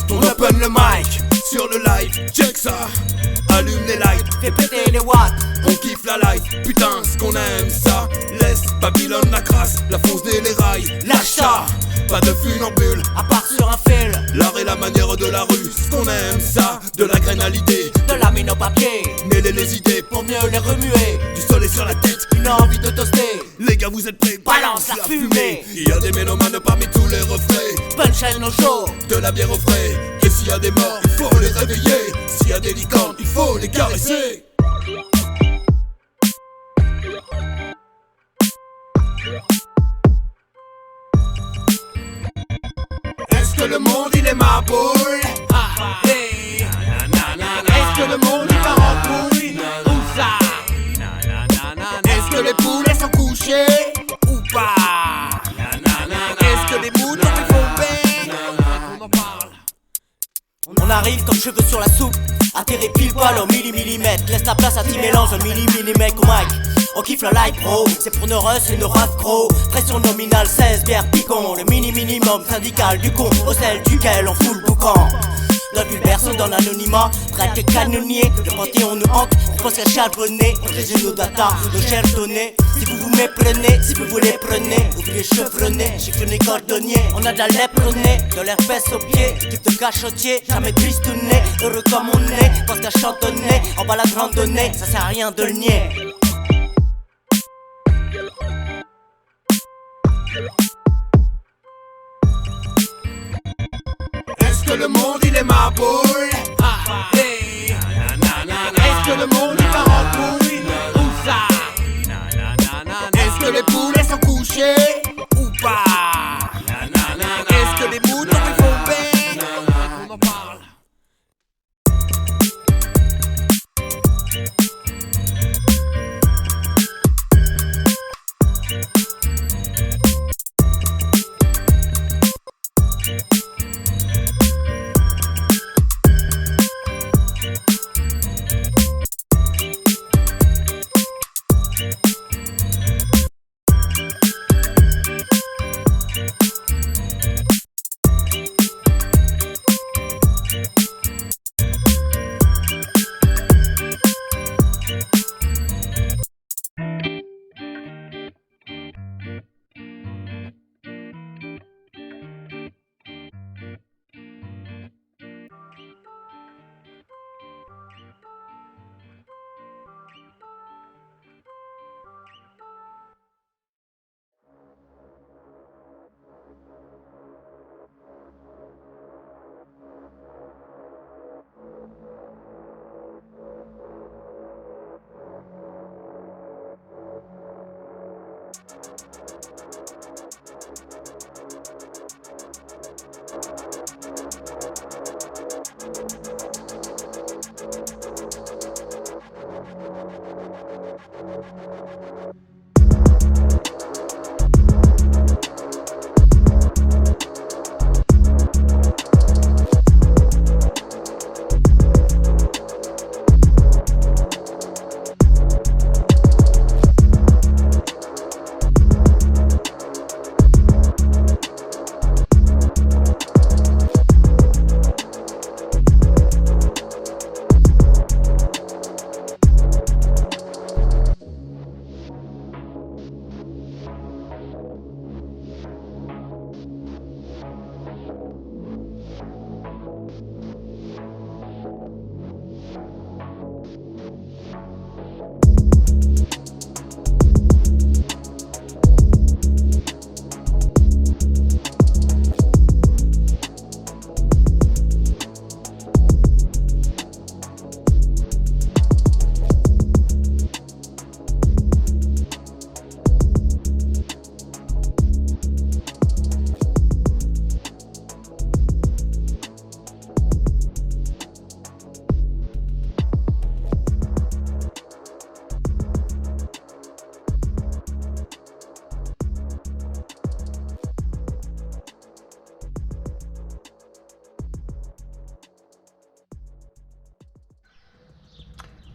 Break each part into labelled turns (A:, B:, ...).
A: On open le mic sur le live, check ça. Allume les lights,
B: fais péter les watts.
A: on kiffe la life, putain ce qu'on aime ça. Laisse Babylone la crasse, la fonce des les rails. Lâche ça, pas de funambule,
B: À part sur un fil,
A: l'art et la manière de la rue, ce qu'on aime ça. De la graine à l'idée,
B: de la mine au papier,
A: mêler les idées,
B: pour mieux les remuer.
A: du soleil sur la tête.
B: Une envie de toaster,
A: Les gars vous êtes prêts,
B: balance la fumée.
A: Il y a des mélomanes parmi tous les refrains,
B: Punchline au show,
A: de la bière au frais. Et s'il y a des morts, il faut les réveiller. S'il y a des licornes, il faut les caresser. Est-ce que le monde il est ma poule? Hey. Est-ce que le monde il part en couille? Où ça? Est-ce que les poulets sont couchés? Ou pas? Est-ce que les moutons ils font paix? On en parle.
B: on arrive comme cheveux sur la soupe. Atterré pile poil au millimètre. Laisse la place à 10 mélanges, un mini mec au mic. On kiffe la live bro, c'est pour nos russes et nos raf gros. Pression nominale, 16 bières picon. Le minimum syndical du con, au sel duquel on fout le boucan. Notre vie personne dans l'anonymat, traque canonnier. Le panthéon nous hante, on pense qu'à charbonner. On régime nos datas, nos chers données. Si vous vous méprenez, si vous les prenez, oubliez chevronnés, chiffonné cordonnier. On a de la lèpre au nez, de l'herpès au pied. Type de cachotier, jamais tristouné. Heureux comme on est, pense qu'à chantonner. En balade randonnée, ça sert à rien de le nier.
A: Est-ce que le monde il est ma poule? Hey. Est-ce que le monde il part en couille? Où ça? Est-ce que les poulets sont couchés? Ou pas? Est-ce que les moutons ils font paix? On en parle.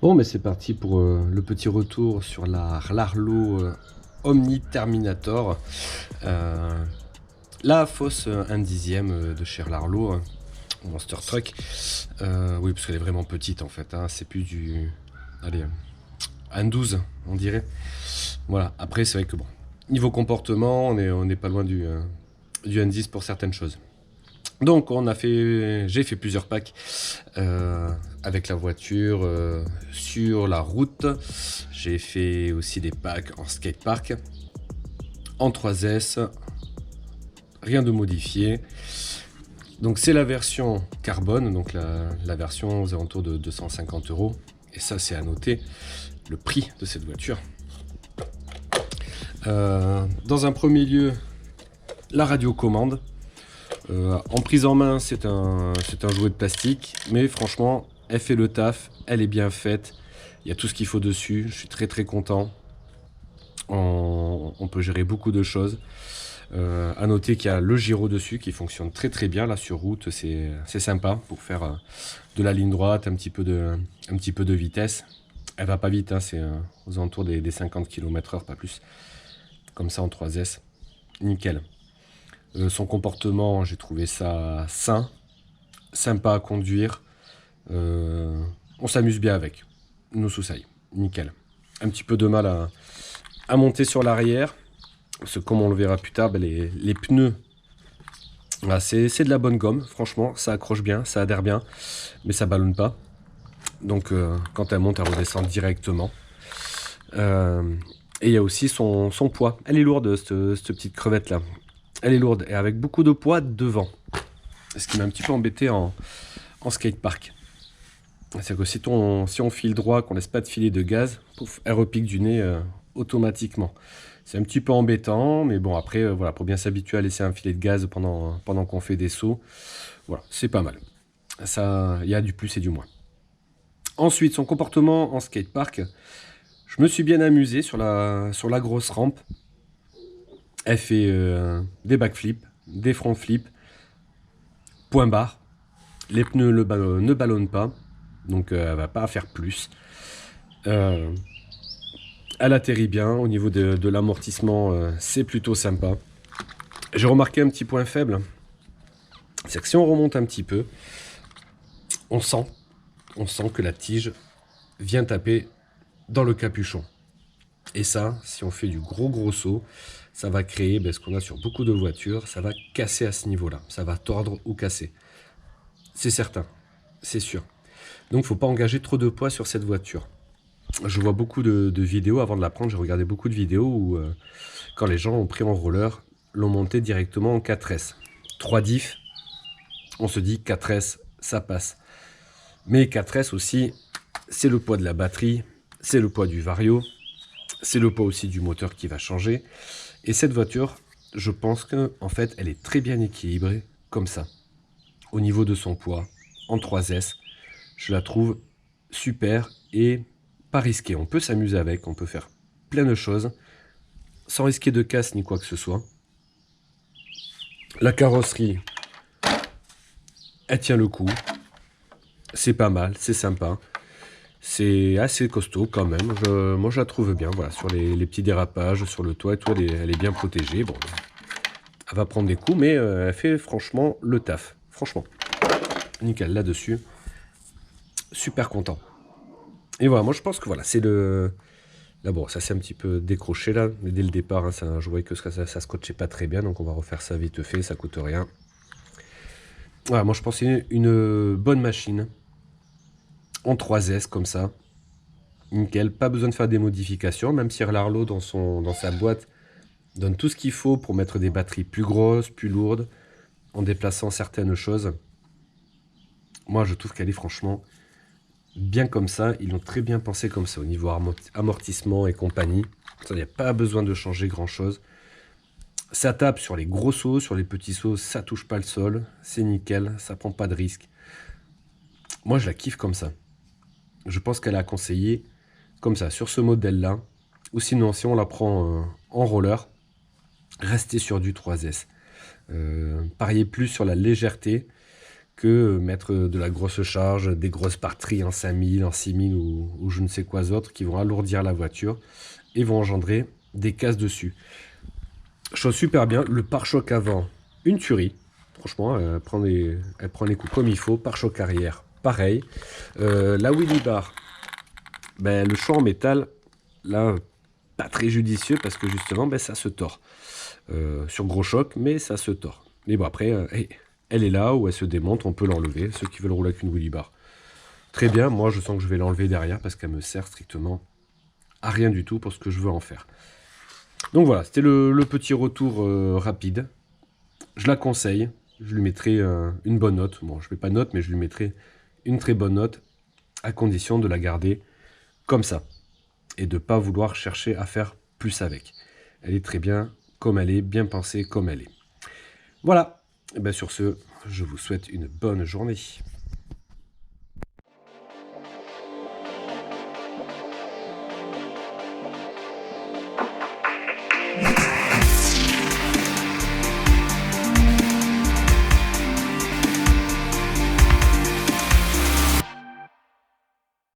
C: Bon, mais c'est parti pour le petit retour sur l'Arlo Omni Terminator. La fosse 1/10 de Cher Larlo. Monster Truck. Oui, parce qu'elle est vraiment petite en fait. Hein. C'est plus du... Allez, un 12, on dirait. Voilà. Après, c'est vrai que bon, niveau comportement, on n'est pas loin du N10 pour certaines choses. Donc, j'ai fait plusieurs packs avec la voiture sur la route. J'ai fait aussi des packs en skatepark, en 3S, rien de modifié. Donc, c'est la version carbone, donc la version aux alentours de 250 €. Et ça, c'est à noter le prix de cette voiture. Dans un premier lieu, la radiocommande. En prise en main, c'est un jouet de plastique, mais franchement, elle fait le taf, elle est bien faite, il y a tout ce qu'il faut dessus, je suis très très content. On peut gérer beaucoup de choses. À noter qu'il y a le gyro dessus qui fonctionne très très bien, là sur route, c'est sympa pour faire de la ligne droite, un petit peu de vitesse. Elle va pas vite, hein, c'est aux alentours des 50 km/h, pas plus. Comme ça en 3S, nickel. Son comportement, j'ai trouvé ça sain, sympa à conduire. On s'amuse bien avec. Nous Soussaï, nickel. Un petit peu de mal à monter sur l'arrière, parce que comme on le verra plus tard, ben les pneus, voilà, c'est de la bonne gomme. Franchement, ça accroche bien, ça adhère bien, mais ça ballonne pas. Donc quand elle monte, elle redescend directement. Et il y a aussi son poids. Elle est lourde, cette petite crevette là. Elle est lourde et avec beaucoup de poids devant. Ce qui m'a un petit peu embêté en skatepark. C'est que si on file droit, qu'on laisse pas de filet de gaz, pouf, elle repique du nez automatiquement. C'est un petit peu embêtant, mais bon après, voilà, pour bien s'habituer à laisser un filet de gaz pendant qu'on fait des sauts, voilà, c'est pas mal. Ça, il y a du plus et du moins. Ensuite, son comportement en skatepark, je me suis bien amusé sur la grosse rampe. Elle fait des backflips, des front flips, point barre. Les pneus ne ballonnent pas, donc elle va pas faire plus. Elle atterrit bien, au niveau de l'amortissement, c'est plutôt sympa. J'ai remarqué un petit point faible, c'est que si on remonte un petit peu, on sent que la tige vient taper dans le capuchon. Et ça, si on fait du gros saut, ça va créer ce qu'on a sur beaucoup de voitures, ça va casser à ce niveau-là, ça va tordre ou casser. C'est certain, c'est sûr. Donc il ne faut pas engager trop de poids sur cette voiture. Je vois beaucoup de vidéos, avant de la prendre, j'ai regardé beaucoup de vidéos où quand les gens ont pris en roller, l'ont monté directement en 4S. 3 diffs, on se dit 4S, ça passe. Mais 4S aussi, c'est le poids de la batterie, c'est le poids du vario, c'est le poids aussi du moteur qui va changer. Et cette voiture, je pense qu'en fait, elle est très bien équilibrée comme ça. Au niveau de son poids, en 3S, je la trouve super et pas risquée. On peut s'amuser avec, on peut faire plein de choses sans risquer de casse ni quoi que ce soit. La carrosserie, elle tient le coup. C'est pas mal, c'est sympa. C'est assez costaud quand même, moi je la trouve bien, voilà, sur les petits dérapages, sur le toit et tout, elle est bien protégée. Bon, elle va prendre des coups, mais elle fait franchement le taf, franchement. Nickel là-dessus, super content. Et voilà, moi je pense que voilà, c'est le... Là bon, ça s'est un petit peu décroché là, mais dès le départ, hein, je voyais que ça scotchait pas très bien, donc on va refaire ça vite fait, ça coûte rien. Voilà, moi je pense que c'est une bonne machine. En 3S comme ça, nickel, pas besoin de faire des modifications, même si l'Arlo dans sa boîte donne tout ce qu'il faut pour mettre des batteries plus grosses, plus lourdes, en déplaçant certaines choses. Moi je trouve qu'elle est franchement bien comme ça, ils l'ont très bien pensé comme ça, au niveau amortissement et compagnie, il n'y a pas besoin de changer grand chose. Ça tape sur les gros sauts, sur les petits sauts, ça touche pas le sol, c'est nickel, ça prend pas de risque. Moi je la kiffe comme ça. Je pense qu'elle a conseillé comme ça, sur ce modèle-là. Ou sinon, si on la prend en roller, rester sur du 3S. Parier plus sur la légèreté que mettre de la grosse charge, des grosses batteries en 5000, en 6000 ou je ne sais quoi d'autre qui vont alourdir la voiture et vont engendrer des casses dessus. Chose super bien, le pare-choc avant, une tuerie. franchement, elle prend les coups comme il faut. Pare-choc arrière, pareil. La Willy Bar, ben, le choix en métal, là, pas très judicieux parce que justement, ben, ça se tord. Sur gros choc, mais ça se tord. Mais bon, après, elle est là où elle se démonte, on peut l'enlever. Ceux qui veulent rouler avec une Willy Bar. Très bien, moi je sens que je vais l'enlever derrière parce qu'elle me sert strictement à rien du tout pour ce que je veux en faire. Donc voilà, c'était le petit retour rapide. Je la conseille, je lui mettrai une bonne note. Bon, je ne mets pas de note, mais je lui mettrai une très bonne note à condition de la garder comme ça et de ne pas vouloir chercher à faire plus avec. Elle est très bien comme elle est, bien pensée comme elle est. Voilà, et bien sur ce, je vous souhaite une bonne journée.